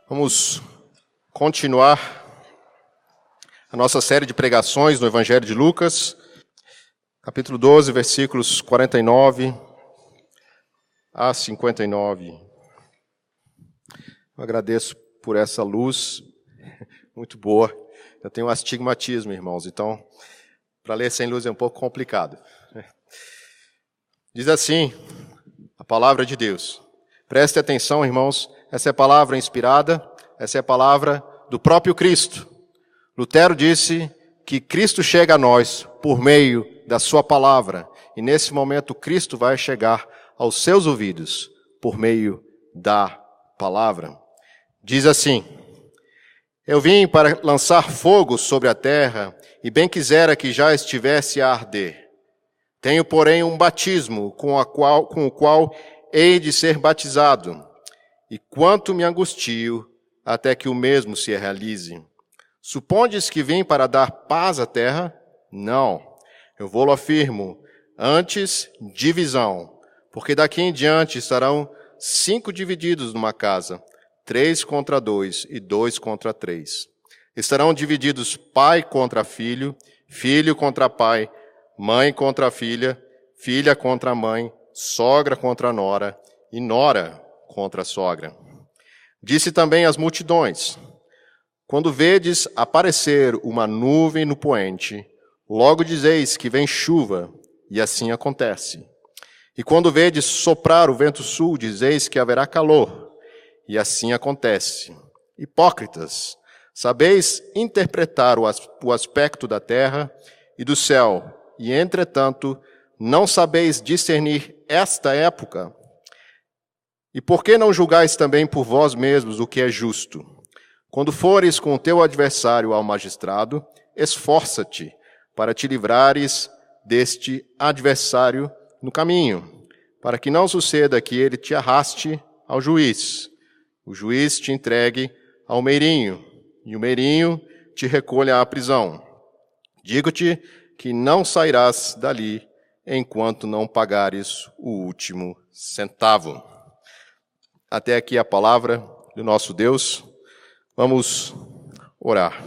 Vamos continuar a nossa série de pregações no Evangelho de Lucas, capítulo 12, versículos 49 a 59. Eu agradeço por essa luz muito boa. Eu tenho astigmatismo, irmãos, então para ler sem luz é um pouco complicado. Diz assim a palavra de Deus. Preste atenção, irmãos, essa é a palavra inspirada, essa é a palavra do próprio Cristo. Lutero disse que Cristo chega a nós por meio da sua palavra, e nesse momento Cristo vai chegar aos seus ouvidos por meio da palavra. Diz assim: Eu vim para lançar fogo sobre a terra, e bem quisera que já estivesse a arder. Tenho, porém, um batismo com o qual hei de ser batizado, e quanto me angustio até que o mesmo se realize. Supondes que vim para dar paz à terra? Não, eu vou-lo afirmo, antes divisão, porque daqui em diante estarão 5 divididos numa casa, 3 contra 2 e 2 contra 3. Estarão divididos pai contra filho, filho contra pai, mãe contra filha, filha contra mãe, sogra contra nora e nora contra sogra. Disse também às multidões: Quando vedes aparecer uma nuvem no poente, logo dizeis que vem chuva, e assim acontece. E quando vedes soprar o vento sul, dizeis que haverá calor, e assim acontece. Hipócritas, sabeis interpretar o aspecto da terra e do céu, e entretanto não sabeis discernir esta época? E por que não julgais também por vós mesmos o que é justo? Quando fores com o teu adversário ao magistrado, esforça-te para te livrares deste adversário no caminho, para que não suceda que ele te arraste ao juiz, o juiz te entregue ao meirinho, e o meirinho te recolha à prisão. Digo-te que não sairás dali enquanto não pagares o último centavo. Até aqui a palavra do nosso Deus. Vamos orar.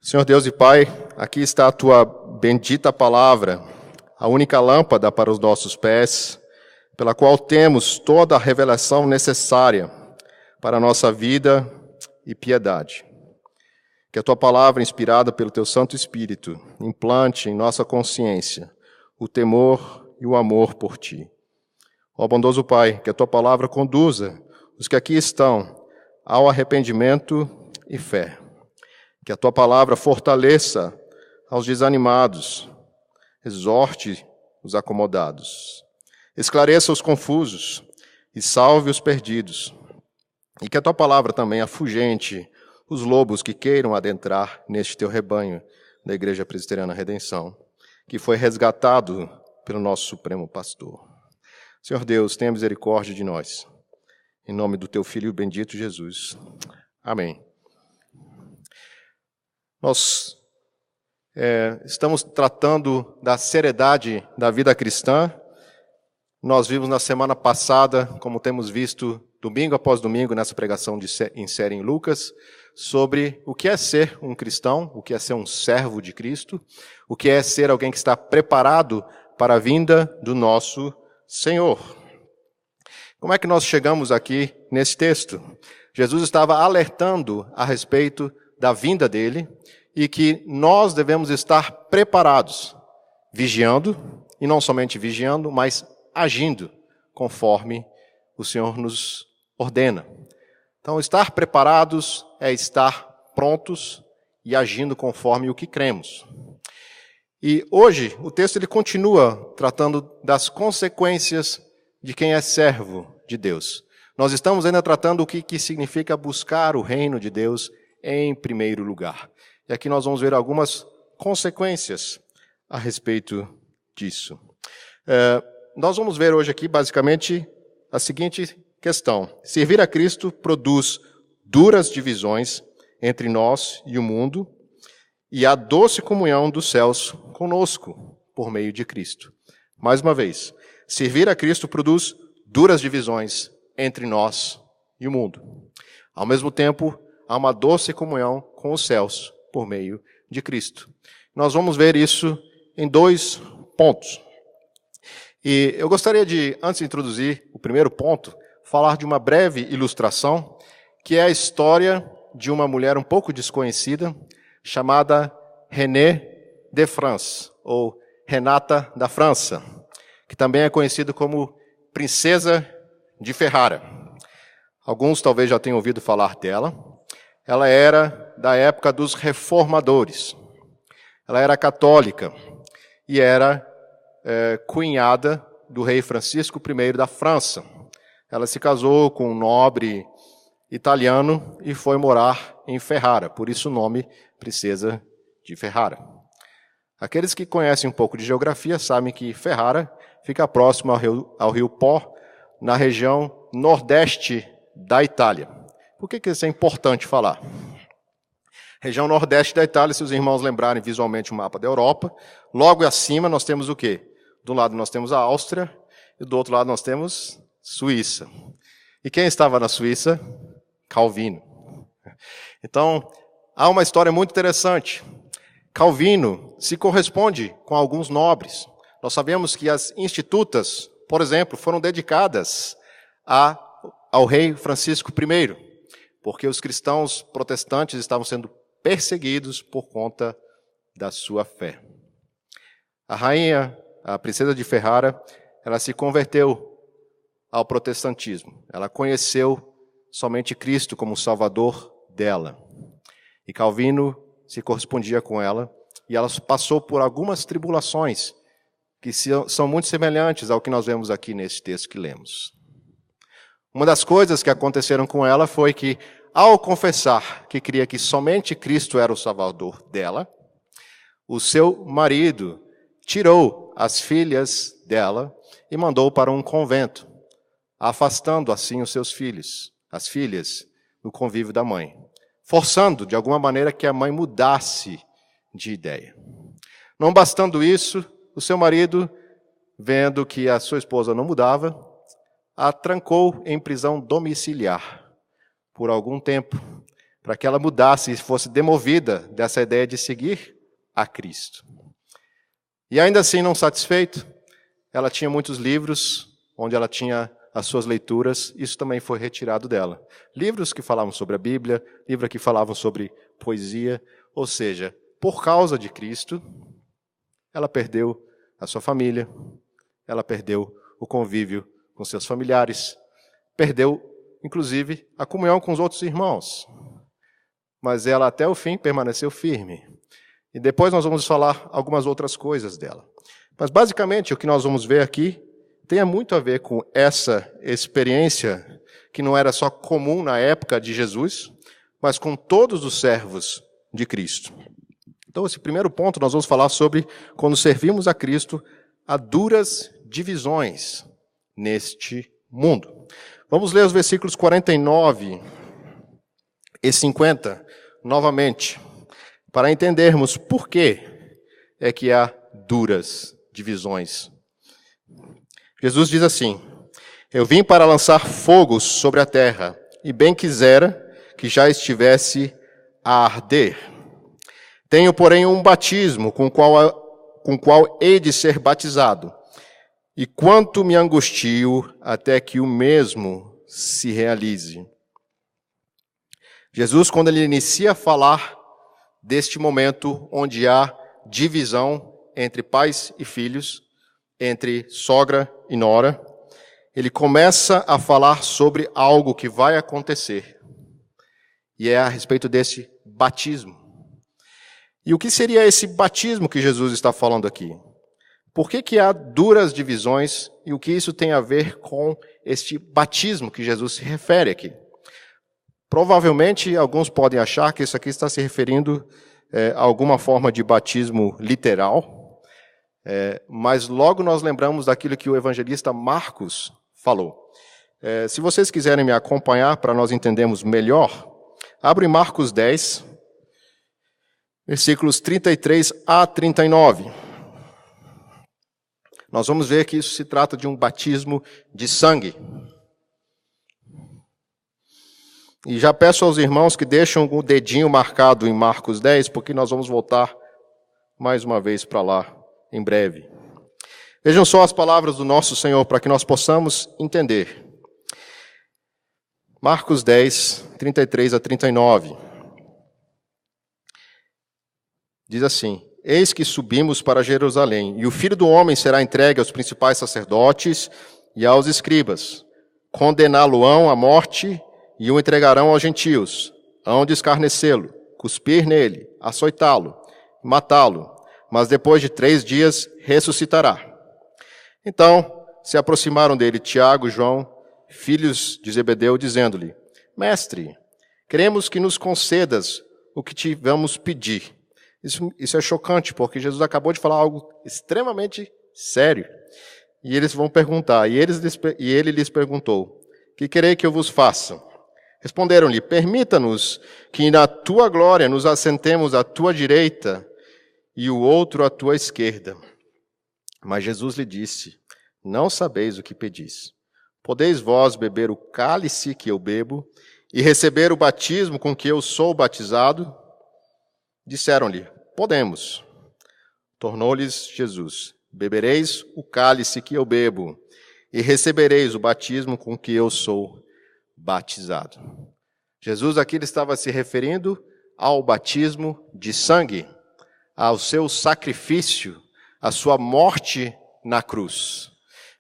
Senhor Deus e Pai, aqui está a tua bendita palavra, a única lâmpada para os nossos pés, pela qual temos toda a revelação necessária para a nossa vida e piedade. Que a tua palavra, inspirada pelo teu Santo Espírito, implante em nossa consciência o temor e o amor por ti. Ó bondoso Pai, que a tua palavra conduza os que aqui estão ao arrependimento e fé. Que a tua palavra fortaleça aos desanimados, exorte os acomodados, esclareça os confusos e salve os perdidos. E que a tua palavra também afugente os lobos que queiram adentrar neste teu rebanho da Igreja Presbiteriana Redenção, que foi resgatado pelo nosso Supremo Pastor. Senhor Deus, tenha misericórdia de nós. Em nome do teu Filho bendito Jesus. Amém. Nós estamos tratando da seriedade da vida cristã. Nós vimos na semana passada, como temos visto domingo após domingo nessa pregação em série em Lucas, sobre o que é ser um cristão, o que é ser um servo de Cristo, o que é ser alguém que está preparado para a vinda do nosso Senhor. Como é que nós chegamos aqui nesse texto? Jesus estava alertando a respeito da vinda dele e que nós devemos estar preparados, vigiando, e não somente vigiando, mas agindo conforme o Senhor nos ordena. Então, estar preparados é estar prontos e agindo conforme o que cremos. E hoje o texto ele continua tratando das consequências de quem é servo de Deus. Nós estamos ainda tratando o que significa buscar o reino de Deus em primeiro lugar. E aqui nós vamos ver algumas consequências a respeito disso. Nós vamos ver hoje aqui basicamente a seguinte questão: servir a Cristo produz duras divisões entre nós e o mundo, e a doce comunhão dos céus conosco, por meio de Cristo. Mais uma vez, servir a Cristo produz duras divisões entre nós e o mundo. Ao mesmo tempo, há uma doce comunhão com os céus por meio de Cristo. Nós vamos ver isso em 2 pontos. E eu gostaria de, antes de introduzir o primeiro ponto, falar de uma breve ilustração, que é a história de uma mulher um pouco desconhecida, chamada René de France, ou Renata da França, que também é conhecida como Princesa de Ferrara. Alguns talvez já tenham ouvido falar dela. Ela era da época dos reformadores. Ela era católica e era cunhada do rei Francisco I da França. Ela se casou com um nobre italiano e foi morar em Ferrara, por isso o nome Princesa de Ferrara. Aqueles que conhecem um pouco de geografia sabem que Ferrara fica próximo ao rio Po, na região nordeste da Itália. Por que isso é importante falar? Região nordeste da Itália, se os irmãos lembrarem visualmente o mapa da Europa, logo acima nós temos o quê? De um lado nós temos a Áustria e do outro lado nós temos Suíça. E quem estava na Suíça? Calvino. Então, há uma história muito interessante. Calvino se corresponde com alguns nobres. Nós sabemos que as institutas, por exemplo, foram dedicadas ao rei Francisco I, porque os cristãos protestantes estavam sendo perseguidos por conta da sua fé. A rainha, a princesa de Ferrara, ela se converteu ao protestantismo. Ela conheceu somente Cristo como Salvador dela. E Calvino se correspondia com ela, e ela passou por algumas tribulações que são muito semelhantes ao que nós vemos aqui nesse texto que lemos. Uma das coisas que aconteceram com ela foi que, ao confessar que cria que somente Cristo era o Salvador dela, o seu marido tirou as filhas dela e mandou para um convento, afastando assim os seus filhos, as filhas, do convívio da mãe, forçando de alguma maneira que a mãe mudasse de ideia. Não bastando isso, o seu marido, vendo que a sua esposa não mudava, a trancou em prisão domiciliar por algum tempo, para que ela mudasse e fosse demovida dessa ideia de seguir a Cristo. E ainda assim, não satisfeito, ela tinha muitos livros, onde ela tinha as suas leituras, isso também foi retirado dela. Livros que falavam sobre a Bíblia, livros que falavam sobre poesia, ou seja, por causa de Cristo, ela perdeu a sua família, ela perdeu o convívio com seus familiares, perdeu, inclusive, a comunhão com os outros irmãos. Mas ela, até o fim, permaneceu firme. E depois nós vamos falar algumas outras coisas dela. Mas, basicamente, o que nós vamos ver aqui tem muito a ver com essa experiência que não era só comum na época de Jesus, mas com todos os servos de Cristo. Então, esse primeiro ponto nós vamos falar sobre quando servimos a Cristo, há duras divisões neste mundo. Vamos ler os versículos 49 e 50 novamente, para entendermos por que é que há duras divisões. Jesus diz assim: eu vim para lançar fogo sobre a terra, e bem quisera que já estivesse a arder. Tenho, porém, um batismo com o qual hei de ser batizado, e quanto me angustio até que o mesmo se realize. Jesus, quando ele inicia a falar deste momento onde há divisão entre pais e filhos, entre sogra e nora, ele começa a falar sobre algo que vai acontecer. E é a respeito desse batismo. E o que seria esse batismo que Jesus está falando aqui? Por que há duras divisões e o que isso tem a ver com este batismo que Jesus se refere aqui? Provavelmente, alguns podem achar que isso aqui está se referindo a alguma forma de batismo literal, mas logo nós lembramos daquilo que o evangelista Marcos falou. Se vocês quiserem me acompanhar para nós entendermos melhor, abre Marcos 10, versículos 33 a 39. Nós vamos ver que isso se trata de um batismo de sangue. E já peço aos irmãos que deixem o dedinho marcado em Marcos 10, porque nós vamos voltar mais uma vez para lá em breve. Vejam só as palavras do nosso Senhor para que nós possamos entender. Marcos 10, 33 a 39. Diz assim: Eis que subimos para Jerusalém, e o Filho do Homem será entregue aos principais sacerdotes e aos escribas. Condená-lo-ão à morte e o entregarão aos gentios. Hão de escarnecê-lo, cuspir nele, açoitá-lo, matá-lo, mas depois de 3 dias ressuscitará. Então se aproximaram dele Tiago e João, filhos de Zebedeu, dizendo-lhe: Mestre, queremos que nos concedas o que te vamos pedir. Isso é chocante, porque Jesus acabou de falar algo extremamente sério. E eles vão perguntar, e ele lhes perguntou: Que quereis que eu vos faça? Responderam-lhe: Permita-nos que na tua glória nos assentemos à tua direita e o outro à tua esquerda. Mas Jesus lhe disse: Não sabeis o que pedis. Podeis vós beber o cálice que eu bebo e receber o batismo com que eu sou batizado? Disseram-lhe: Podemos. Tornou-lhes Jesus: Bebereis o cálice que eu bebo e recebereis o batismo com que eu sou batizado. Jesus aqui ele estava se referindo ao batismo de sangue, ao seu sacrifício, à sua morte na cruz.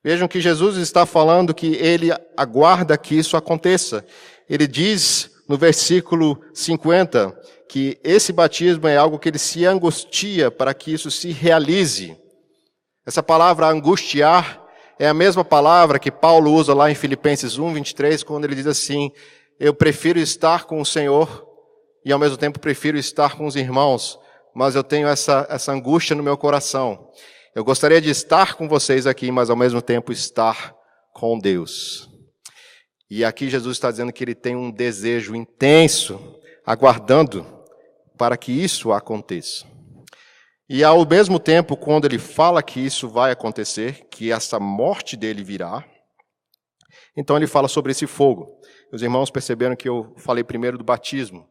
Vejam que Jesus está falando que ele aguarda que isso aconteça. Ele diz no versículo 50 que esse batismo é algo que ele se angustia para que isso se realize. Essa palavra angustiar é a mesma palavra que Paulo usa lá em Filipenses 1, 23, quando ele diz assim: eu prefiro estar com o Senhor e ao mesmo tempo prefiro estar com os irmãos, mas eu tenho essa angústia no meu coração. Eu gostaria de estar com vocês aqui, mas ao mesmo tempo estar com Deus. E aqui Jesus está dizendo que ele tem um desejo intenso, aguardando para que isso aconteça. E ao mesmo tempo, quando ele fala que isso vai acontecer, que essa morte dele virá, então ele fala sobre esse fogo. Os irmãos perceberam que eu falei primeiro do batismo,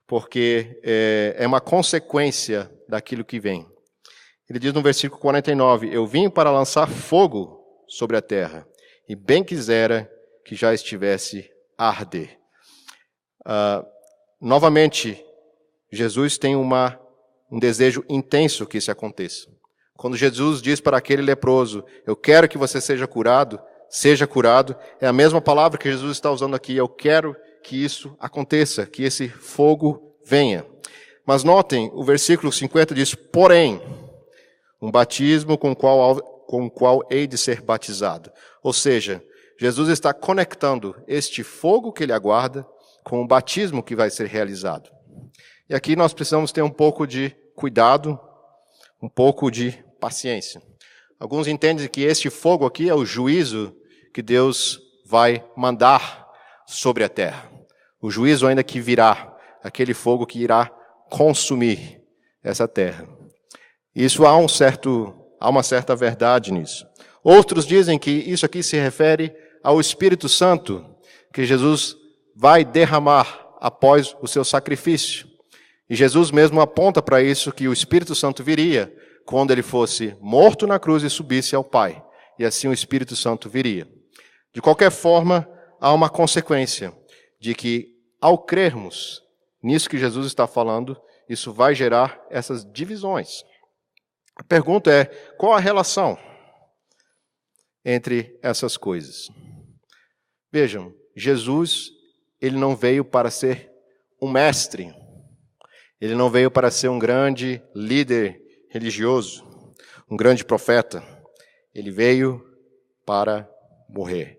porque é uma consequência daquilo que vem. Ele diz no versículo 49, eu vim para lançar fogo sobre a terra, e bem quisera que já estivesse a arder. Novamente, Jesus tem um desejo intenso que isso aconteça. Quando Jesus diz para aquele leproso, eu quero que você seja curado, é a mesma palavra que Jesus está usando aqui, eu quero que isso aconteça, que esse fogo venha. Mas notem, o versículo 50 diz, porém, um batismo com o qual hei de ser batizado. Ou seja, Jesus está conectando este fogo que ele aguarda com o batismo que vai ser realizado. E aqui nós precisamos ter um pouco de cuidado, um pouco de paciência. Alguns entendem que este fogo aqui é o juízo que Deus vai mandar sobre a terra. O juízo ainda que virá, aquele fogo que irá consumir essa terra. Isso há uma certa verdade nisso. Outros dizem que isso aqui se refere ao Espírito Santo, que Jesus vai derramar após o seu sacrifício. E Jesus mesmo aponta para isso, que o Espírito Santo viria quando ele fosse morto na cruz e subisse ao Pai. E assim o Espírito Santo viria. De qualquer forma, há uma consequência de que, ao crermos nisso que Jesus está falando, isso vai gerar essas divisões. A pergunta é, qual a relação entre essas coisas? Vejam, Jesus, ele não veio para ser um mestre. Ele não veio para ser um grande líder religioso, um grande profeta. Ele veio para morrer.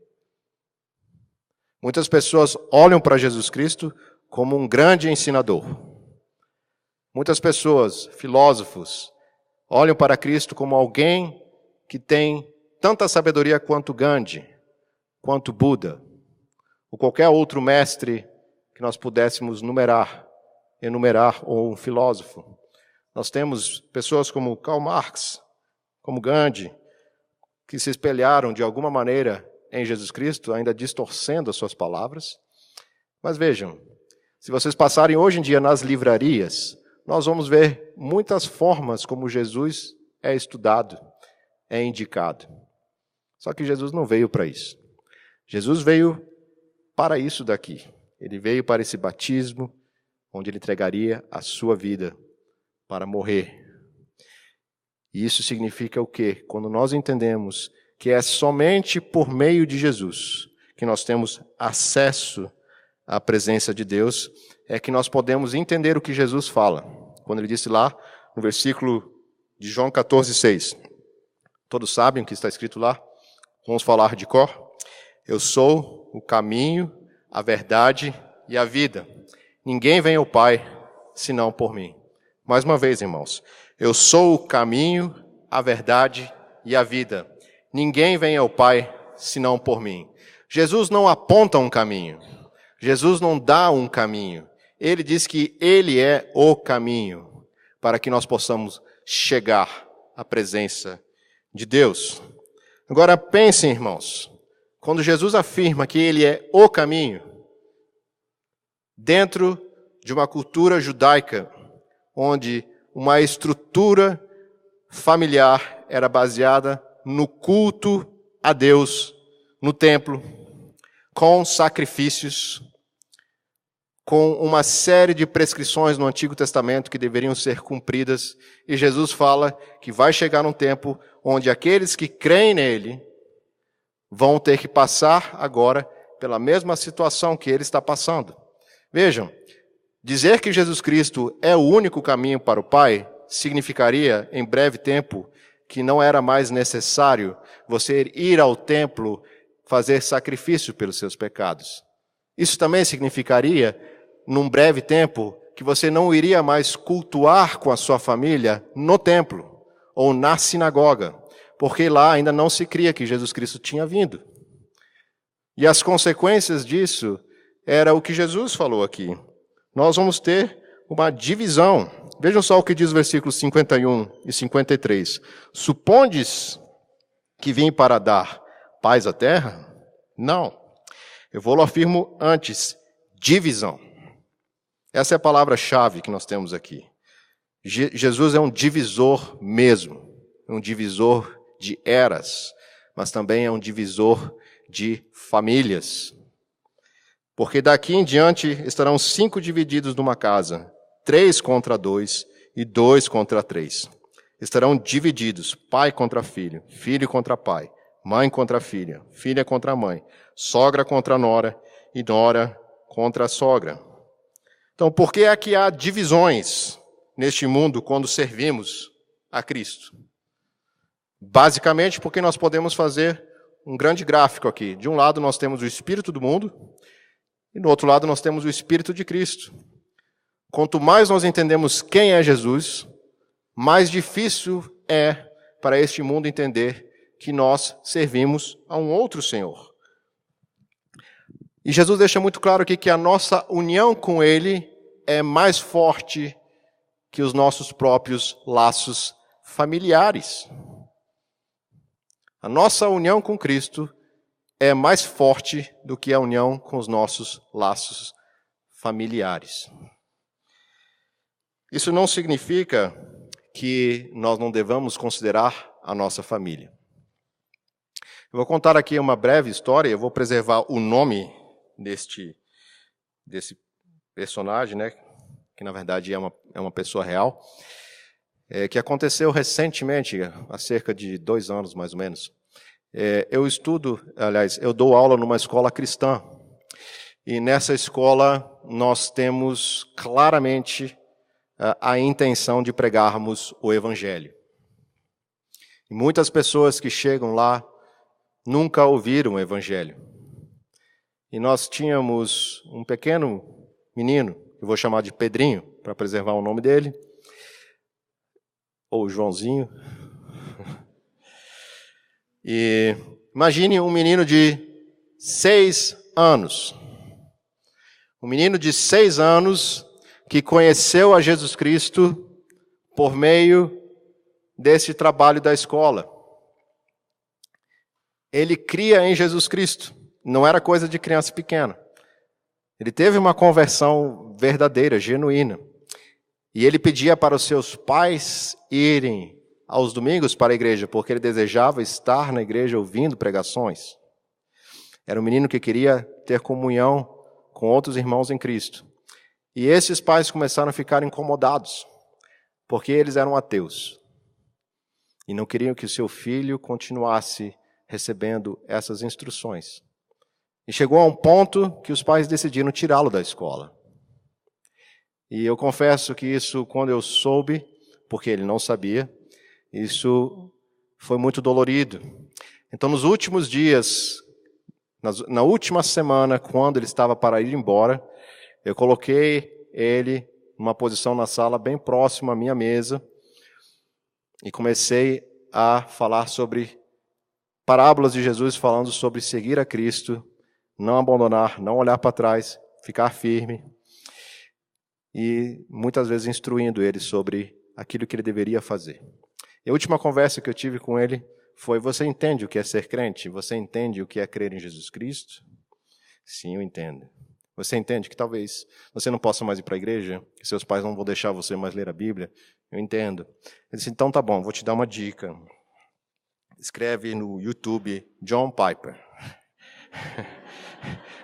Muitas pessoas olham para Jesus Cristo como um grande ensinador. Muitas pessoas, filósofos, olham para Cristo como alguém que tem tanta sabedoria quanto Gandhi, quanto Buda, ou qualquer outro mestre que nós pudéssemos enumerar, ou um filósofo. Nós temos pessoas como Karl Marx, como Gandhi, que se espelharam de alguma maneira em Jesus Cristo, ainda distorcendo as suas palavras. Mas vejam, se vocês passarem hoje em dia nas livrarias, nós vamos ver muitas formas como Jesus é estudado, é indicado. Só que Jesus não veio para isso. Jesus veio para isso daqui. Ele veio para esse batismo, onde ele entregaria a sua vida para morrer. E isso significa o quê? Quando nós entendemos que é somente por meio de Jesus que nós temos acesso à presença de Deus, é que nós podemos entender o que Jesus fala. Quando ele disse lá, no versículo de João 14:6. Todos sabem o que está escrito lá? Vamos falar de cor? Eu sou o caminho, a verdade e a vida. Ninguém vem ao Pai senão por mim. Mais uma vez, irmãos. Eu sou o caminho, a verdade e a vida. Ninguém vem ao Pai senão por mim. Jesus não aponta um caminho. Jesus não dá um caminho. Ele diz que Ele é o caminho para que nós possamos chegar à presença de Deus. Agora pensem, irmãos, quando Jesus afirma que Ele é o caminho, dentro de uma cultura judaica, onde uma estrutura familiar era baseada no culto a Deus, no templo, com sacrifícios, com uma série de prescrições no Antigo Testamento que deveriam ser cumpridas, e Jesus fala que vai chegar um tempo onde aqueles que creem nele vão ter que passar agora pela mesma situação que ele está passando. Vejam, dizer que Jesus Cristo é o único caminho para o Pai significaria, em breve tempo, que não era mais necessário você ir ao templo fazer sacrifício pelos seus pecados. Isso também significaria, num breve tempo, que você não iria mais cultuar com a sua família no templo ou na sinagoga, porque lá ainda não se cria que Jesus Cristo tinha vindo. E as consequências disso era o que Jesus falou aqui. Nós vamos ter uma divisão. Vejam só o que diz os versículos 51 e 53. Supondes que vim para dar paz à terra? Não. Eu vou-lo afirmo antes, divisão. Essa é a palavra-chave que nós temos aqui. Jesus é um divisor mesmo, um divisor de eras, mas também é um divisor de famílias. Porque daqui em diante estarão 5 divididos numa casa, 3 contra 2 e 2 contra 3. Estarão divididos, pai contra filho, filho contra pai, mãe contra filha, filha contra mãe, sogra contra nora e nora contra a sogra. Então, por que é que há divisões neste mundo quando servimos a Cristo? Basicamente porque nós podemos fazer um grande gráfico aqui. De um lado nós temos o espírito do mundo e do outro lado nós temos o espírito de Cristo. Quanto mais nós entendemos quem é Jesus, mais difícil é para este mundo entender que nós servimos a um outro Senhor. E Jesus deixa muito claro aqui que a nossa união com Ele é mais forte que os nossos próprios laços familiares. A nossa união com Cristo é mais forte do que a união com os nossos laços familiares. Isso não significa que nós não devamos considerar a nossa família. Eu vou contar aqui uma breve história, eu vou preservar o nome desse personagem, né, que na verdade é uma pessoa real, que aconteceu recentemente, há cerca de 2 anos mais ou menos. Eu dou aula numa escola cristã, e nessa escola nós temos claramente a intenção de pregarmos o Evangelho. E muitas pessoas que chegam lá nunca ouviram o Evangelho. E nós tínhamos um pequeno menino, eu vou chamar de Pedrinho, para preservar o nome dele, ou Joãozinho. E imagine um menino de 6 anos. Um menino de 6 anos que conheceu a Jesus Cristo por meio desse trabalho da escola. Ele cria em Jesus Cristo. Não era coisa de criança pequena. Ele teve uma conversão verdadeira, genuína. E ele pedia para os seus pais irem aos domingos para a igreja, porque ele desejava estar na igreja ouvindo pregações. Era um menino que queria ter comunhão com outros irmãos em Cristo. E esses pais começaram a ficar incomodados, porque eles eram ateus. E não queriam que o seu filho continuasse recebendo essas instruções. E chegou a um ponto que os pais decidiram tirá-lo da escola. E eu confesso que isso, quando eu soube, porque ele não sabia, isso foi muito dolorido. Então, nos últimos dias, na última semana, quando ele estava para ir embora, eu coloquei ele numa posição na sala bem próxima à minha mesa e comecei a falar sobre parábolas de Jesus, falando sobre seguir a Cristo, não abandonar, não olhar para trás, ficar firme. E muitas vezes instruindo ele sobre aquilo que ele deveria fazer. E a última conversa que eu tive com ele foi: você entende o que é ser crente? Você entende o que é crer em Jesus Cristo? Sim, eu entendo. Você entende que talvez você não possa mais ir para a igreja? Que seus pais não vão deixar você mais ler a Bíblia? Eu entendo. Ele disse: então tá bom, vou te dar uma dica. Escreve no YouTube John Piper.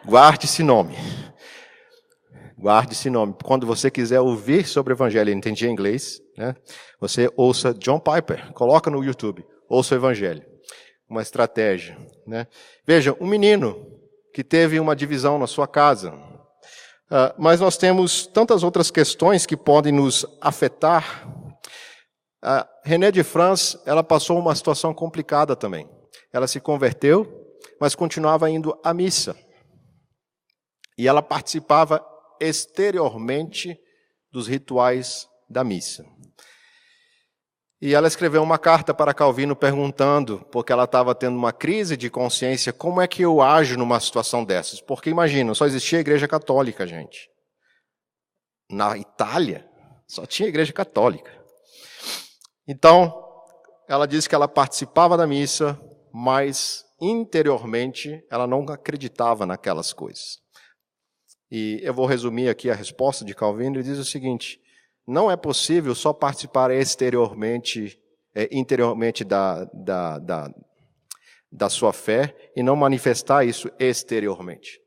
Guarde esse nome. Guarde esse nome. Quando você quiser ouvir sobre o Evangelho, ele entendia inglês, né? Você ouça John Piper, coloca no YouTube, ouça o Evangelho. Uma estratégia, né? Veja, um menino que teve uma divisão na sua casa. Mas nós temos tantas outras questões que podem nos afetar. René de France, ela passou uma situação complicada também. Ela se converteu, mas continuava indo à missa. E ela participava exteriormente dos rituais da missa. E ela escreveu uma carta para Calvino perguntando, porque ela estava tendo uma crise de consciência, como é que eu ajo numa situação dessas? Porque imagina, só existia a igreja católica, gente. Na Itália, só tinha igreja católica. Então, ela disse que ela participava da missa, mas interiormente ela não acreditava naquelas coisas. E eu vou resumir aqui a resposta de Calvino. Ele diz o seguinte: não é possível só participar interiormente da sua fé e não manifestar isso exteriormente.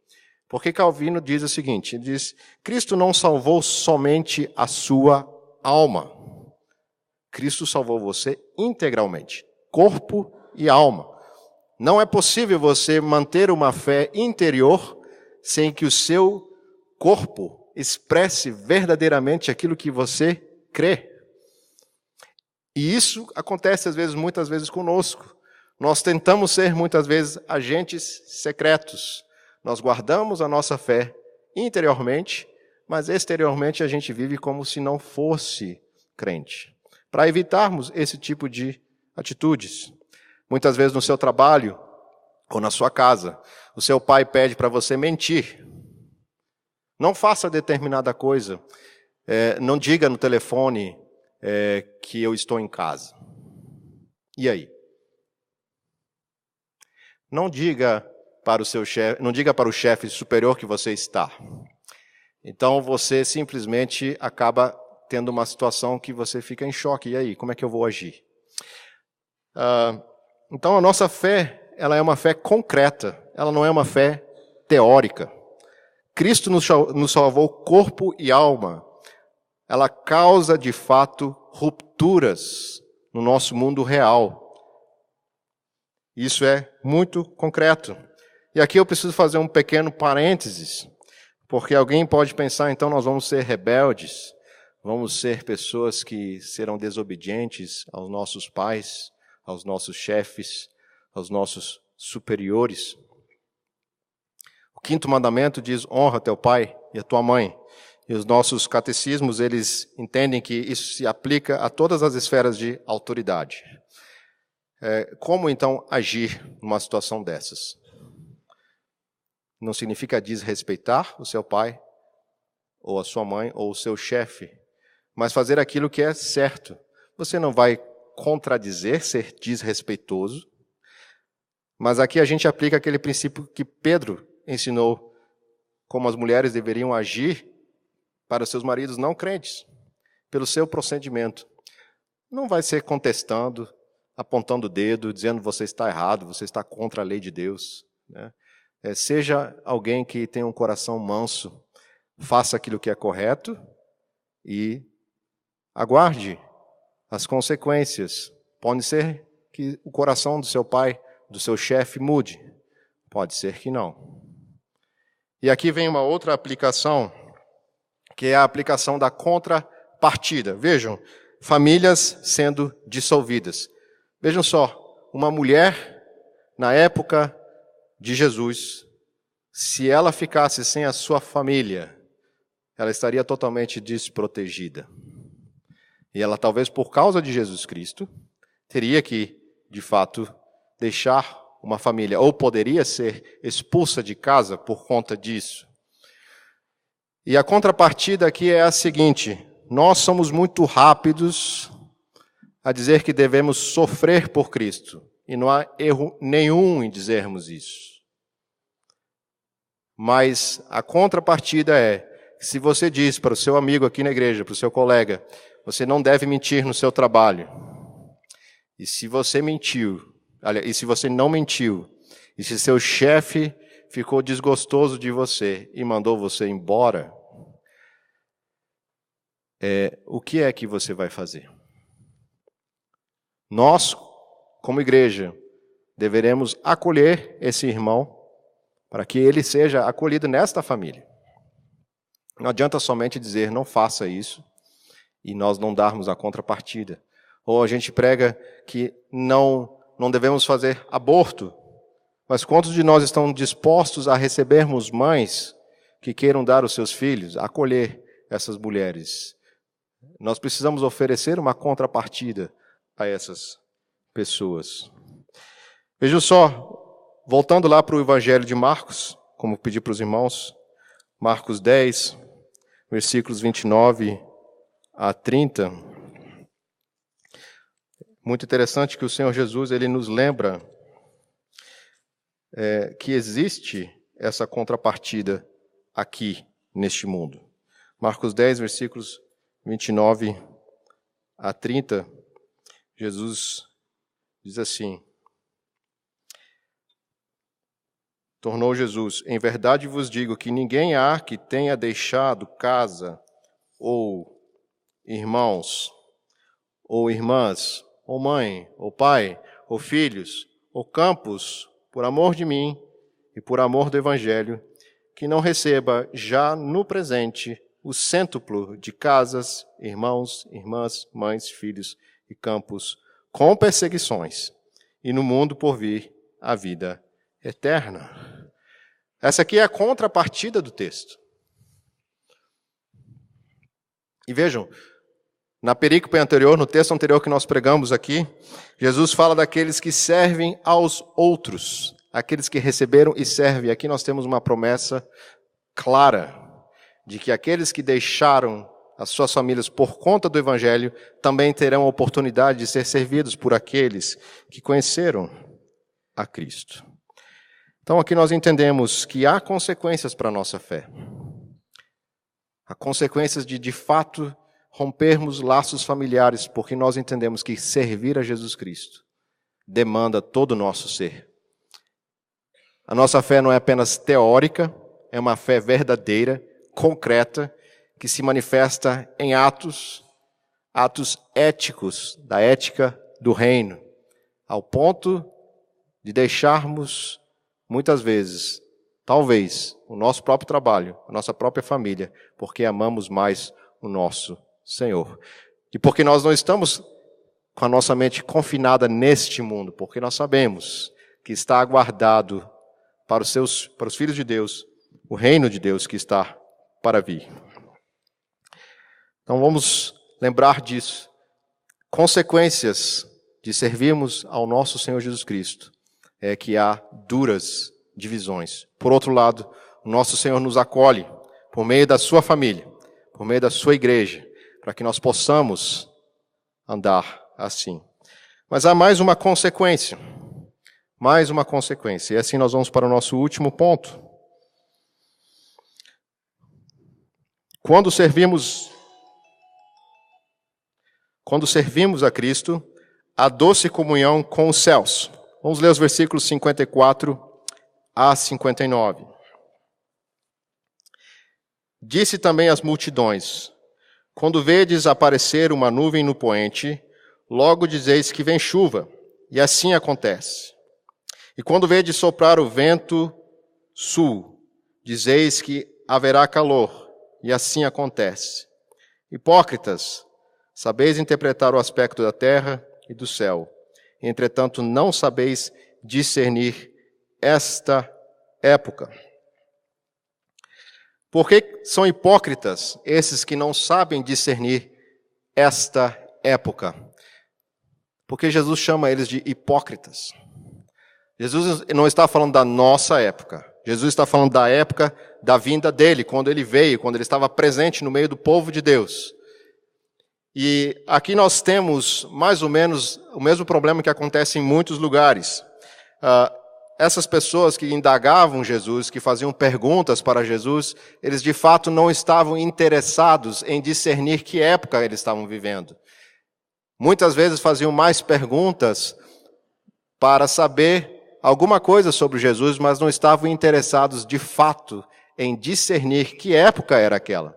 Porque Calvino diz o seguinte, ele diz: Cristo não salvou somente a sua alma. Cristo salvou você integralmente, corpo e alma. Não é possível você manter uma fé interior sem que o seu corpo expresse verdadeiramente aquilo que você crê. E isso acontece muitas vezes conosco. Nós tentamos ser muitas vezes agentes secretos. Nós guardamos a nossa fé interiormente, mas exteriormente a gente vive como se não fosse crente. Para evitarmos esse tipo de atitudes. Muitas vezes no seu trabalho ou na sua casa, o seu pai pede para você mentir. Não faça determinada coisa. Não diga no telefone que eu estou em casa. E aí? Não diga para o seu chefe, não diga para o chefe superior que você está. Então você simplesmente acaba tendo uma situação que você fica em choque. E aí, como é que eu vou agir? Então a nossa fé, ela é uma fé concreta. Ela não é uma fé teórica. Cristo nos salvou corpo e alma. Ela causa, de fato, rupturas no nosso mundo real. Isso é muito concreto. E aqui eu preciso fazer um pequeno parênteses, porque alguém pode pensar, então nós vamos ser rebeldes, vamos ser pessoas que serão desobedientes aos nossos pais, aos nossos chefes, aos nossos superiores. O 5º mandamento diz: honra teu pai e a tua mãe. E os nossos catecismos, eles entendem que isso se aplica a todas as esferas de autoridade. Como então agir numa situação dessas? Não significa desrespeitar o seu pai, ou a sua mãe, ou o seu chefe, mas fazer aquilo que é certo. Você não vai contradizer, ser desrespeitoso, mas aqui a gente aplica aquele princípio que Pedro ensinou como as mulheres deveriam agir para seus maridos não crentes, pelo seu procedimento. Não vai ser contestando, apontando o dedo, dizendo você está errado, você está contra a lei de Deus, né? Seja alguém que tenha um coração manso, faça aquilo que é correto e aguarde as consequências. Pode ser que o coração do seu pai, do seu chefe mude, pode ser que não. E aqui vem uma outra aplicação, que é a aplicação da contrapartida. Vejam, famílias sendo dissolvidas. Vejam só, uma mulher, na época de Jesus, se ela ficasse sem a sua família, ela estaria totalmente desprotegida. E ela, talvez por causa de Jesus Cristo, teria que, de fato, deixar uma família, ou poderia ser expulsa de casa por conta disso. E a contrapartida aqui é a seguinte: nós somos muito rápidos a dizer que devemos sofrer por Cristo, e não há erro nenhum em dizermos isso. Mas a contrapartida é, se você diz para o seu amigo aqui na igreja, para o seu colega, você não deve mentir no seu trabalho, e se você mentiu, e se você não mentiu, e se seu chefe ficou desgostoso de você e mandou você embora, o que é que você vai fazer? Nós, como igreja, deveremos acolher esse irmão para que ele seja acolhido nesta família. Não adianta somente dizer, não faça isso, e nós não darmos a contrapartida. Ou a gente prega que não devemos fazer aborto, mas quantos de nós estão dispostos a recebermos mães que queiram dar os seus filhos, acolher essas mulheres? Nós precisamos oferecer uma contrapartida a essas pessoas. Vejam só, voltando lá para o Evangelho de Marcos, como pedi para os irmãos, Marcos 10, versículos 29 a 30. Muito interessante que o Senhor Jesus, ele nos lembra que existe essa contrapartida aqui, neste mundo. Marcos 10, versículos 29 a 30, Jesus diz assim: tornou Jesus, em verdade vos digo que ninguém há que tenha deixado casa, ou irmãos, ou irmãs, ou mãe, ou pai, ou filhos, ou campos, por amor de mim e por amor do Evangelho, que não receba já no presente o cêntuplo de casas, irmãos, irmãs, mães, filhos e campos, com perseguições, e no mundo por vir a vida eterna. Essa aqui é a contrapartida do texto. E vejam, na perícope anterior, no texto anterior que nós pregamos aqui, Jesus fala daqueles que servem aos outros, aqueles que receberam e servem. Aqui nós temos uma promessa clara de que aqueles que deixaram as suas famílias por conta do Evangelho também terão a oportunidade de ser servidos por aqueles que conheceram a Cristo. Então aqui nós entendemos que há consequências para a nossa fé. Há consequências de fato, rompermos laços familiares, porque nós entendemos que servir a Jesus Cristo demanda todo o nosso ser. A nossa fé não é apenas teórica, é uma fé verdadeira, concreta, que se manifesta em atos éticos, da ética do reino, ao ponto de deixarmos, muitas vezes, talvez, o nosso próprio trabalho, a nossa própria família, porque amamos mais o nosso Senhor. E porque nós não estamos com a nossa mente confinada neste mundo, porque nós sabemos que está aguardado para os filhos de Deus, o reino de Deus que está para vir. Então vamos lembrar disso. Consequências de servirmos ao nosso Senhor Jesus Cristo é que há duras divisões. Por outro lado, o nosso Senhor nos acolhe por meio da sua família, por meio da sua igreja, para que nós possamos andar assim. Mas há mais uma consequência. Mais uma consequência. E assim nós vamos para o nosso último ponto. Quando servimos a Cristo, a doce comunhão com os céus. Vamos ler os versículos 54 a 59. Disse também às multidões: quando vedes aparecer uma nuvem no poente, logo dizeis que vem chuva, e assim acontece. E quando vedes soprar o vento sul, dizeis que haverá calor, e assim acontece. Hipócritas, sabeis interpretar o aspecto da terra e do céu, entretanto não sabeis discernir esta época. Por que são hipócritas esses que não sabem discernir esta época? Porque Jesus chama eles de hipócritas. Jesus não está falando da nossa época. Jesus está falando da época da vinda dele, quando ele veio, quando ele estava presente no meio do povo de Deus. E aqui nós temos mais ou menos o mesmo problema que acontece em muitos lugares. Essas pessoas que indagavam Jesus, que faziam perguntas para Jesus, eles de fato não estavam interessados em discernir que época eles estavam vivendo. Muitas vezes faziam mais perguntas para saber alguma coisa sobre Jesus, mas não estavam interessados de fato em discernir que época era aquela.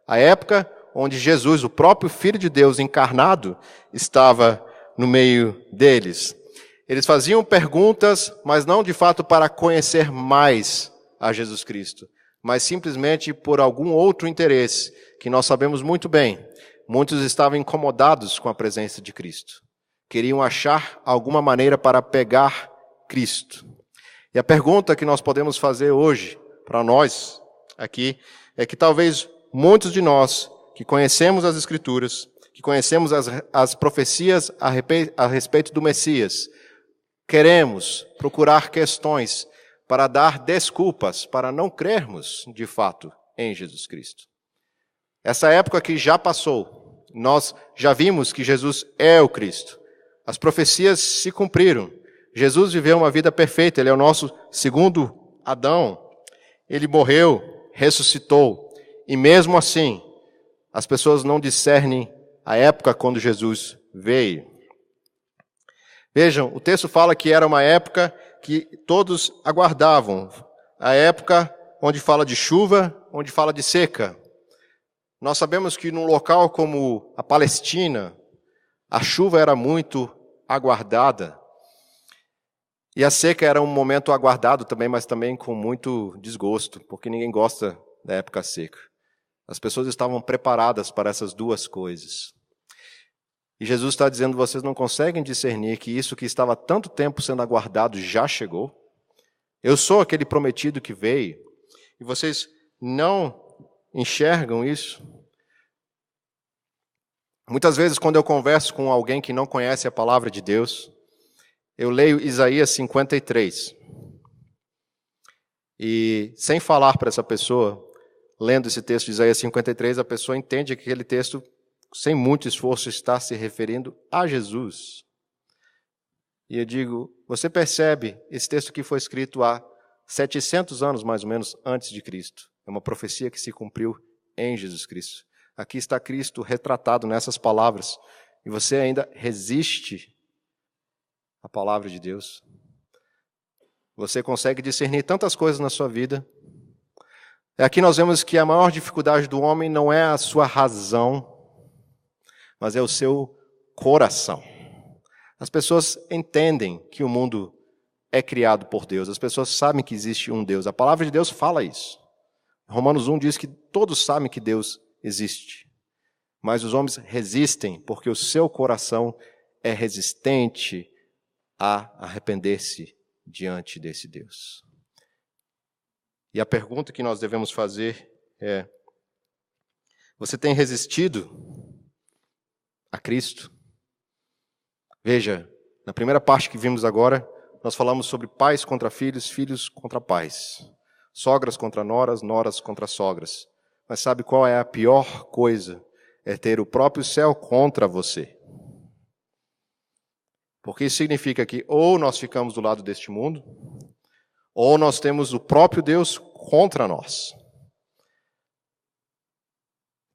A época onde Jesus, o próprio Filho de Deus encarnado, estava no meio deles. Eles faziam perguntas, mas não de fato para conhecer mais a Jesus Cristo, mas simplesmente por algum outro interesse, que nós sabemos muito bem. Muitos estavam incomodados com a presença de Cristo. Queriam achar alguma maneira para pegar Cristo. E a pergunta que nós podemos fazer hoje, para nós aqui, é que talvez muitos de nós, que conhecemos as Escrituras, que conhecemos as profecias a respeito do Messias, queremos procurar questões para dar desculpas, para não crermos de fato em Jesus Cristo. Essa época que já passou, nós já vimos que Jesus é o Cristo. As profecias se cumpriram. Jesus viveu uma vida perfeita, ele é o nosso segundo Adão. Ele morreu, ressuscitou, e mesmo assim, as pessoas não discernem a época quando Jesus veio. Vejam, o texto fala que era uma época que todos aguardavam. A época onde fala de chuva, onde fala de seca. Nós sabemos que num local como a Palestina, a chuva era muito aguardada. E a seca era um momento aguardado também, mas também com muito desgosto, porque ninguém gosta da época seca. As pessoas estavam preparadas para essas duas coisas. E Jesus está dizendo, vocês não conseguem discernir que isso que estava há tanto tempo sendo aguardado já chegou? Eu sou aquele prometido que veio, e vocês não enxergam isso? Muitas vezes, quando eu converso com alguém que não conhece a palavra de Deus, eu leio Isaías 53. E sem falar para essa pessoa, lendo esse texto de Isaías 53, a pessoa entende que aquele texto, sem muito esforço, está se referindo a Jesus. E eu digo, você percebe, esse texto aqui foi escrito há 700 anos, mais ou menos, antes de Cristo. É uma profecia que se cumpriu em Jesus Cristo. Aqui está Cristo retratado nessas palavras. E você ainda resiste à palavra de Deus. Você consegue discernir tantas coisas na sua vida. Aqui nós vemos que a maior dificuldade do homem não é a sua razão, mas é o seu coração. As pessoas entendem que o mundo é criado por Deus. As pessoas sabem que existe um Deus. A palavra de Deus fala isso. Romanos 1 diz que todos sabem que Deus existe. Mas os homens resistem porque o seu coração é resistente a arrepender-se diante desse Deus. E a pergunta que nós devemos fazer é: você tem resistido a Cristo? Veja, na primeira parte que vimos agora, nós falamos sobre pais contra filhos, filhos contra pais, sogras contra noras, noras contra sogras. Mas sabe qual é a pior coisa? É ter o próprio céu contra você. Porque isso significa que ou nós ficamos do lado deste mundo, ou nós temos o próprio Deus contra nós.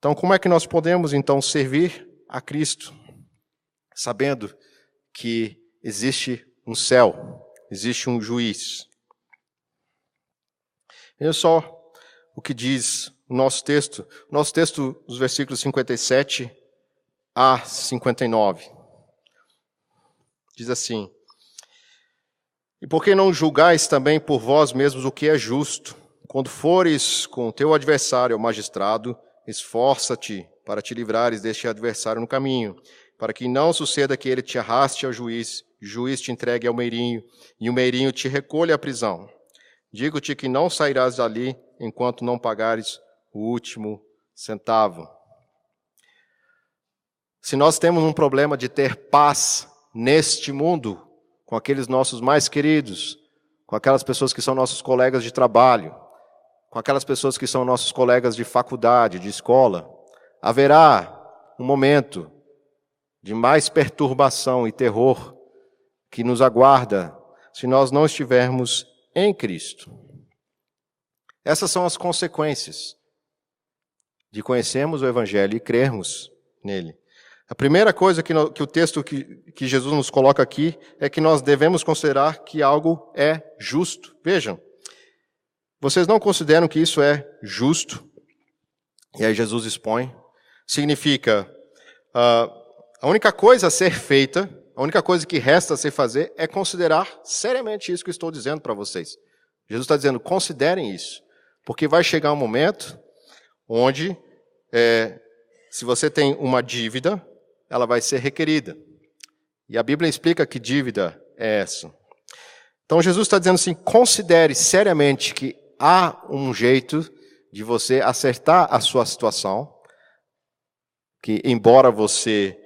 Então, como é que nós podemos, então, servir a Cristo, sabendo que existe um céu, existe um juiz? Veja só o que diz o nosso texto. O nosso texto, dos versículos 57 a 59. Diz assim: E por que não julgais também por vós mesmos o que é justo? Quando fores com o teu adversário ao magistrado, esforça-te para te livrares deste adversário no caminho, para que não suceda que ele te arraste ao juiz, o juiz te entregue ao meirinho, e o meirinho te recolha à prisão. Digo-te que não sairás dali enquanto não pagares o último centavo. Se nós temos um problema de ter paz neste mundo, com aqueles nossos mais queridos, com aquelas pessoas que são nossos colegas de trabalho, com aquelas pessoas que são nossos colegas de faculdade, de escola, haverá um momento de mais perturbação e terror que nos aguarda se nós não estivermos em Cristo. Essas são as consequências de conhecermos o Evangelho e crermos nele. A primeira coisa que o texto que Jesus nos coloca aqui é que nós devemos considerar que algo é justo. Vejam, vocês não consideram que isso é justo? E aí Jesus expõe. Significa, a única coisa a ser feita, a única coisa que resta a se fazer é considerar seriamente isso que eu estou dizendo para vocês. Jesus está dizendo, considerem isso. Porque vai chegar um momento onde, se você tem uma dívida, ela vai ser requerida. E a Bíblia explica que dívida é essa. Então Jesus está dizendo assim, considere seriamente que há um jeito de você acertar a sua situação, que embora você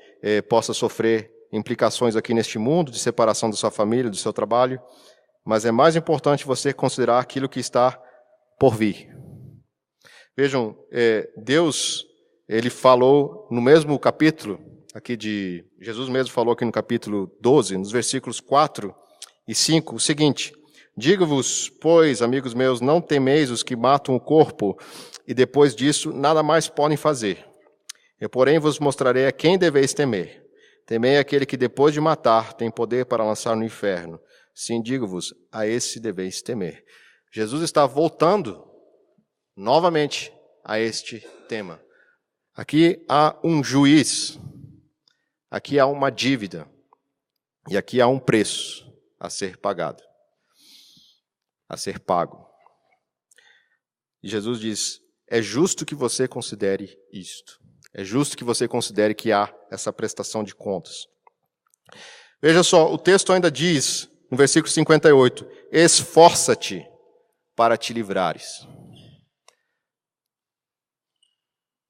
possa sofrer implicações aqui neste mundo, de separação da sua família, do seu trabalho, mas é mais importante você considerar aquilo que está por vir. Vejam, Deus, ele falou no mesmo capítulo, Jesus mesmo falou aqui no capítulo 12, nos versículos 4 e 5, o seguinte: Digo-vos, pois, amigos meus, não temeis os que matam o corpo, e depois disso nada mais podem fazer. Eu, porém, vos mostrarei a quem deveis temer. Temei aquele que depois de matar tem poder para lançar no inferno. Sim, digo-vos, a esse deveis temer. Jesus está voltando novamente a este tema. Aqui há um juiz, aqui há uma dívida, e aqui há um preço a ser pagado, a ser pago. E Jesus diz, é justo que você considere isto. É justo que você considere que há essa prestação de contas. Veja só, o texto ainda diz, no versículo 58, esforça-te para te livrares.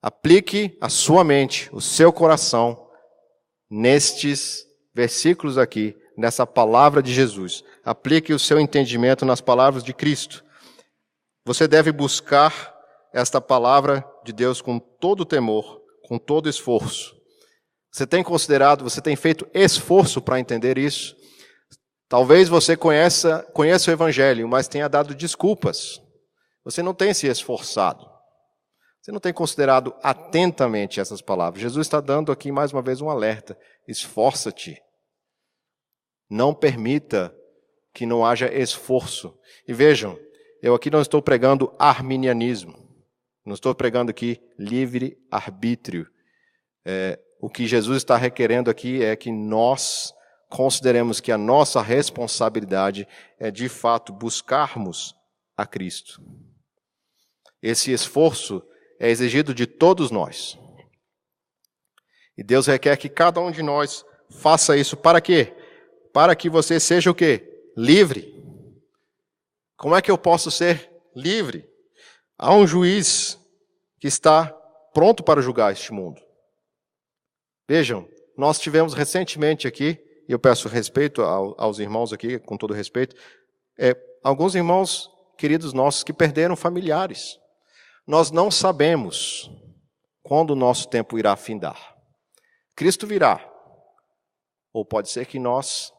Aplique a sua mente, o seu coração, nestes versículos aqui, nessa palavra de Jesus. Aplique o seu entendimento nas palavras de Cristo. Você deve buscar esta palavra de Deus com todo temor, com todo esforço. Você tem considerado, você tem feito esforço para entender isso? Talvez você conheça o Evangelho, mas tenha dado desculpas. Você não tem se esforçado. Você não tem considerado atentamente essas palavras. Jesus está dando aqui mais uma vez um alerta. Esforça-te. Não permita que não haja esforço. E vejam, eu aqui não estou pregando arminianismo. Não estou pregando aqui livre-arbítrio. O que Jesus está requerendo aqui é que nós consideremos que a nossa responsabilidade é, de fato, buscarmos a Cristo. Esse esforço é exigido de todos nós. E Deus requer que cada um de nós faça isso. Para quê? Para que você seja o quê? Livre. Como é que eu posso ser livre? Há um juiz que está pronto para julgar este mundo. Vejam, nós tivemos recentemente aqui, e eu peço respeito aos irmãos aqui, com todo respeito, alguns irmãos queridos nossos que perderam familiares. Nós não sabemos quando o nosso tempo irá findar. Cristo virá, ou pode ser que nós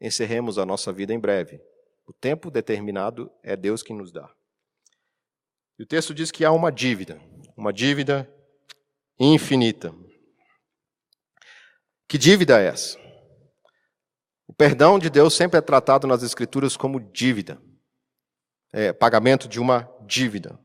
encerremos a nossa vida em breve. O tempo determinado é Deus quem nos dá. E o texto diz que há uma dívida infinita. Que dívida é essa? O perdão de Deus sempre é tratado nas Escrituras como dívida. É pagamento de uma dívida.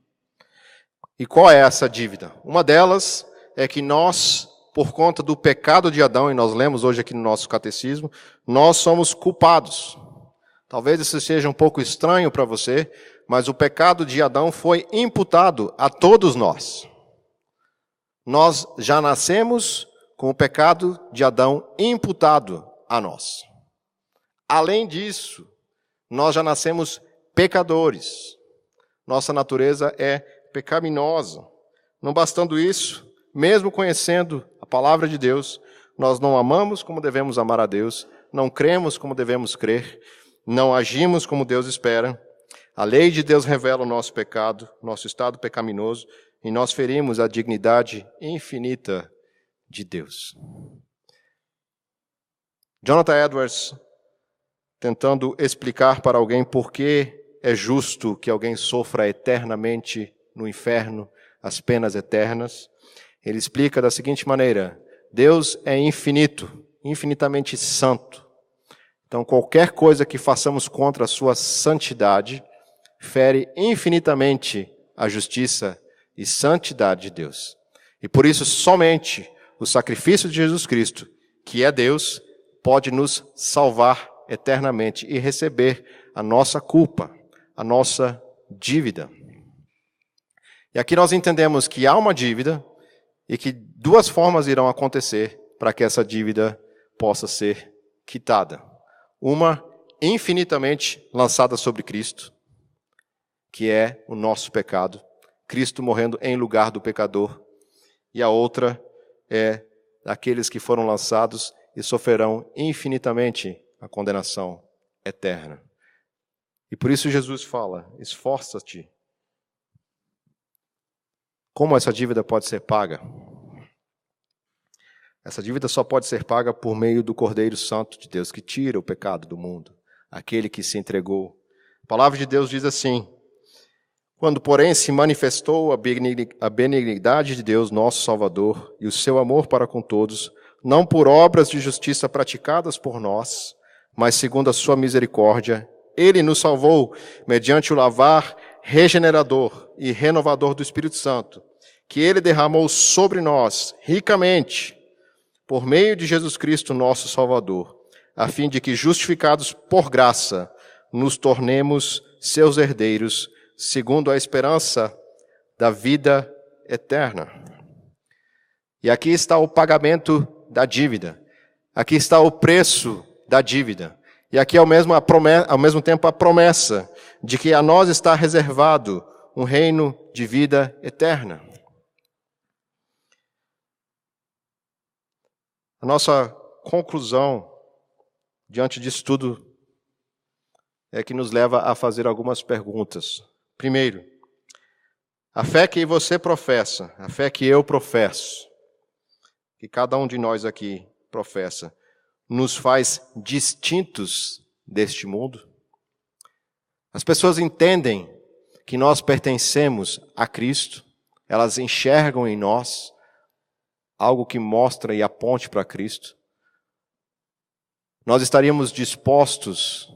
E qual é essa dívida? Uma delas é que nós, por conta do pecado de Adão, e nós lemos hoje aqui no nosso catecismo, nós somos culpados. Talvez isso seja um pouco estranho para você, mas o pecado de Adão foi imputado a todos nós. Nós já nascemos com o pecado de Adão imputado a nós. Além disso, nós já nascemos pecadores. Nossa natureza é pecaminosa. Não bastando isso, mesmo conhecendo a palavra de Deus, nós não amamos como devemos amar a Deus, não cremos como devemos crer, não agimos como Deus espera. A lei de Deus revela o nosso pecado, nosso estado pecaminoso, e nós ferimos a dignidade infinita de Deus. Jonathan Edwards, tentando explicar para alguém por que é justo que alguém sofra eternamente no inferno, as penas eternas, ele explica da seguinte maneira: Deus é infinito, infinitamente santo. Então, qualquer coisa que façamos contra a sua santidade fere infinitamente a justiça e santidade de Deus. E por isso, somente o sacrifício de Jesus Cristo, que é Deus, pode nos salvar eternamente e receber a nossa culpa, a nossa dívida. E aqui nós entendemos que há uma dívida e que duas formas irão acontecer para que essa dívida possa ser quitada. Uma infinitamente lançada sobre Cristo, que é o nosso pecado, Cristo morrendo em lugar do pecador. E a outra é aqueles que foram lançados e sofrerão infinitamente a condenação eterna. E por isso Jesus fala: esforça-te. Como essa dívida pode ser paga? Essa dívida só pode ser paga por meio do Cordeiro Santo de Deus, que tira o pecado do mundo, aquele que se entregou. A palavra de Deus diz assim: quando, porém, se manifestou a benignidade de Deus, nosso Salvador, e o seu amor para com todos, não por obras de justiça praticadas por nós, mas segundo a sua misericórdia, Ele nos salvou mediante o lavar regenerador e renovador do Espírito Santo, que Ele derramou sobre nós ricamente, por meio de Jesus Cristo, nosso Salvador, a fim de que, justificados por graça, nos tornemos seus herdeiros, segundo a esperança da vida eterna. E aqui está o pagamento da dívida. Aqui está o preço da dívida. E aqui ao mesmo tempo a promessa de que a nós está reservado um reino de vida eterna. A nossa conclusão diante disso tudo é que nos leva a fazer algumas perguntas. Primeiro, a fé que você professa, a fé que eu professo, que cada um de nós aqui professa, nos faz distintos deste mundo? As pessoas entendem que nós pertencemos a Cristo, elas enxergam em nós algo que mostra e aponte para Cristo. Nós estaríamos dispostos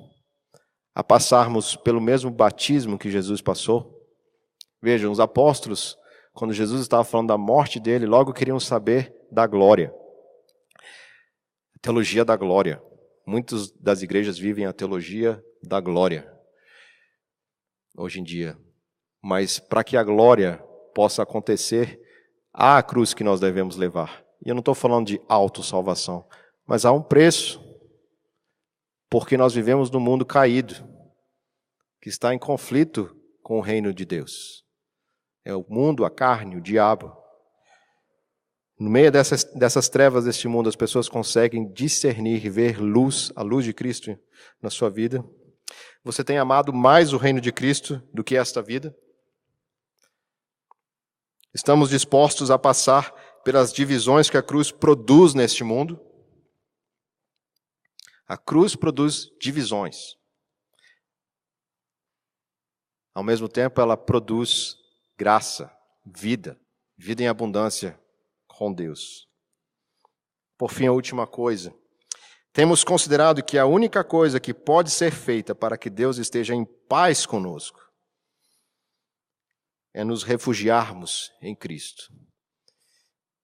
a passarmos pelo mesmo batismo que Jesus passou? Vejam, os apóstolos, quando Jesus estava falando da morte dele, logo queriam saber da glória. A teologia da glória. Muitas das igrejas vivem a teologia da glória hoje em dia. Mas para que a glória possa acontecer, há a cruz que nós devemos levar. E eu não estou falando de autossalvação, mas há um preço. Porque nós vivemos num mundo caído, que está em conflito com o reino de Deus. É o mundo, a carne, o diabo. No meio dessas trevas deste mundo, as pessoas conseguem discernir e ver luz, a luz de Cristo na sua vida. Você tem amado mais o reino de Cristo do que esta vida? Estamos dispostos a passar pelas divisões que a cruz produz neste mundo? A cruz produz divisões. Ao mesmo tempo, ela produz graça, vida em abundância, com Deus. Por fim, a última coisa. Temos considerado que a única coisa que pode ser feita para que Deus esteja em paz conosco é nos refugiarmos em Cristo.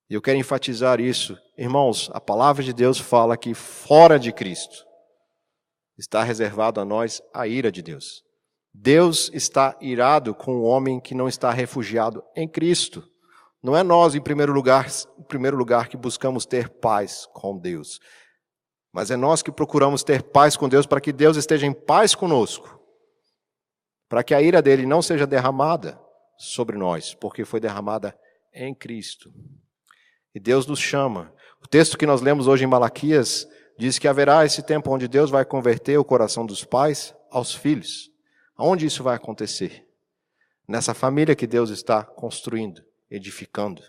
E eu quero enfatizar isso. Irmãos, a palavra de Deus fala que fora de Cristo está reservado a nós a ira de Deus. Deus está irado com o homem que não está refugiado em Cristo. Não é nós, em primeiro lugar, que buscamos ter paz com Deus. Mas é nós que procuramos ter paz com Deus para que Deus esteja em paz conosco. Para que a ira dele não seja derramada sobre nós, porque foi derramada em Cristo. E Deus nos chama. O texto que nós lemos hoje em Malaquias diz que haverá esse tempo onde Deus vai converter o coração dos pais aos filhos. Aonde isso vai acontecer? Nessa família que Deus está construindo, edificando.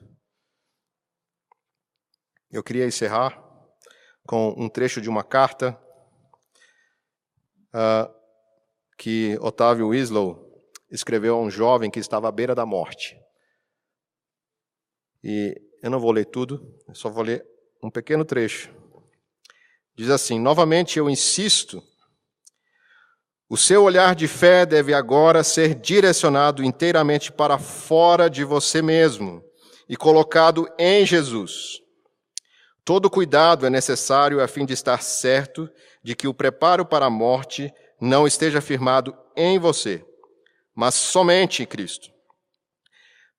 Eu queria encerrar com um trecho de uma carta que Otávio Winslow escreveu a um jovem que estava à beira da morte. E eu não vou ler tudo, eu só vou ler um pequeno trecho. Diz assim: novamente eu insisto, o seu olhar de fé deve agora ser direcionado inteiramente para fora de você mesmo e colocado em Jesus. Todo cuidado é necessário a fim de estar certo de que o preparo para a morte não esteja firmado em você, mas somente em Cristo.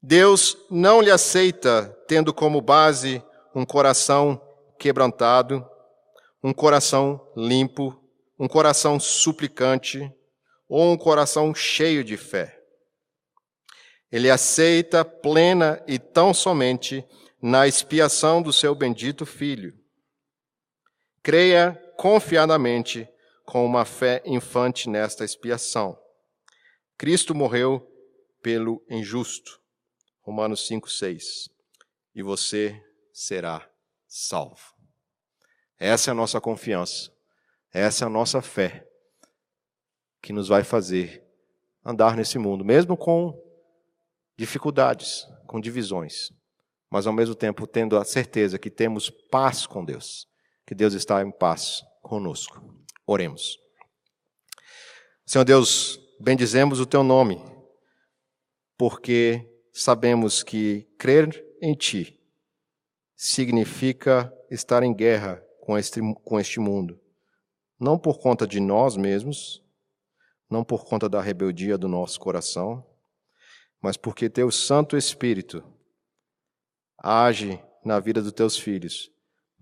Deus não lhe aceita tendo como base um coração quebrantado, um coração limpo, um coração suplicante ou um coração cheio de fé. Ele aceita plena e tão somente na expiação do seu bendito Filho. Creia confiadamente com uma fé infante nesta expiação. Cristo morreu pelo injusto. Romanos 5:6. E você será salvo. Essa é a nossa confiança. Essa é a nossa fé que nos vai fazer andar nesse mundo, mesmo com dificuldades, com divisões, mas ao mesmo tempo tendo a certeza que temos paz com Deus, que Deus está em paz conosco. Oremos. Senhor Deus, bendizemos o Teu nome, porque sabemos que crer em Ti significa estar em guerra com este mundo. Não por conta de nós mesmos, não por conta da rebeldia do nosso coração, mas porque Teu Santo Espírito age na vida dos Teus filhos,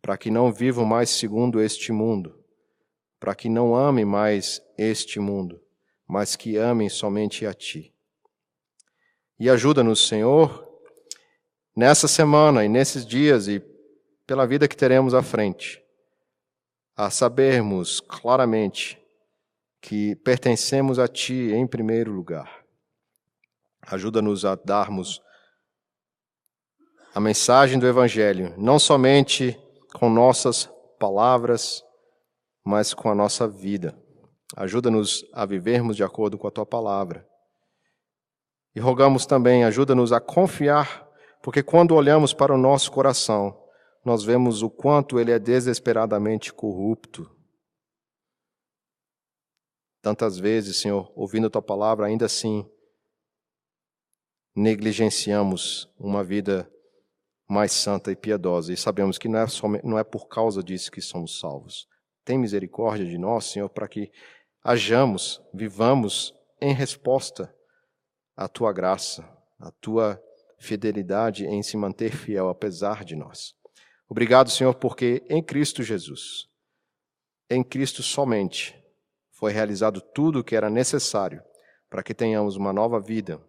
para que não vivam mais segundo este mundo, para que não amem mais este mundo, mas que amem somente a Ti. E ajuda-nos, Senhor, nessa semana e nesses dias e pela vida que teremos à frente, a sabermos claramente que pertencemos a Ti em primeiro lugar. Ajuda-nos a darmos a mensagem do Evangelho, não somente com nossas palavras, mas com a nossa vida. Ajuda-nos a vivermos de acordo com a Tua palavra. E rogamos também, ajuda-nos a confiar, porque quando olhamos para o nosso coração, nós vemos o quanto ele é desesperadamente corrupto. Tantas vezes, Senhor, ouvindo a Tua palavra, ainda assim, negligenciamos uma vida mais santa e piedosa, e sabemos que não é por causa disso que somos salvos. Tem misericórdia de nós, Senhor, para que hajamos, vivamos em resposta à Tua graça, à Tua fidelidade em se manter fiel apesar de nós. Obrigado, Senhor, porque em Cristo Jesus, em Cristo somente, foi realizado tudo o que era necessário para que tenhamos uma nova vida,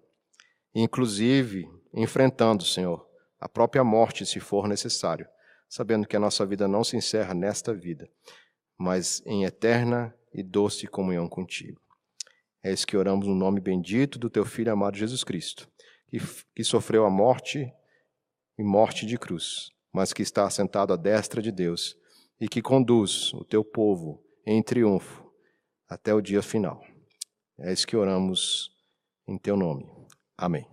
inclusive enfrentando, Senhor, a própria morte, se for necessário, sabendo que a nossa vida não se encerra nesta vida, mas em eterna e doce comunhão contigo. É isso que oramos no nome bendito do Teu Filho amado Jesus Cristo, que sofreu a morte e morte de cruz, mas que está assentado à destra de Deus e que conduz o Teu povo em triunfo até o dia final. É isso que oramos em Teu nome. Amém.